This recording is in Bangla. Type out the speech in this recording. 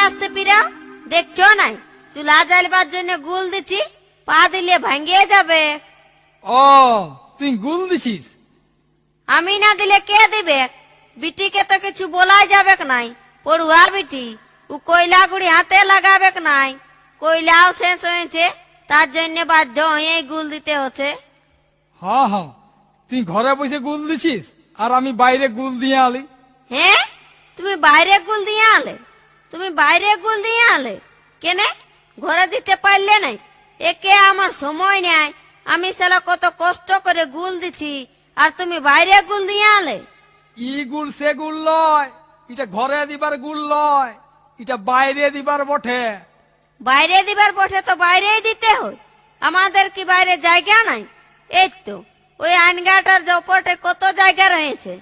আসতে পিরাও, দেখছো নাই চুলা জ্বালবার জন্য গুল দিচ্ছি, পা দিলে ভাঙ্গিয়ে যাবে। ও, তুই গুল দিছিস? আমি না দিলে কে দিবে? বিটিকে তো কিছু বলাই যাবে নাই, পড়ুয়া বিটি, ও কয়লা গুড়ি হাতে লাগাবে নাই, কয়লাও শেষ হয়েছে, তার জন্য বাধ্য হয়ে গুল দিতে হচ্ছে। হ্যাঁ হ্যাঁ, তুই ঘরে বসে গুল দিছিস আর আমি বাইরে গুল দিয়ে আলি। হ্যাঁ, তুমি বাইরে গুল দিয়ে আলে? তুমি বাইরে গুল দিয়ে আলে কেনে? ঘরে দিতে পারলে নাই? একে আমার সময় নেই, আমি সালা কত কষ্ট করে গুল দিছি, আর তুমি বাইরে গুল দিয়ে আলে? ই গুল সে গুল লয়, এটা ঘরে দিবার গুল লয়, এটা বাইরে দিবার বটে। বাইরে দিবার বটে তো বাইরেই দিতে হয়, আমাদের কি বাইরে জায়গা নাই? এই তো ওই আইনগাটার জপটে কত জায়গা রয়েছে।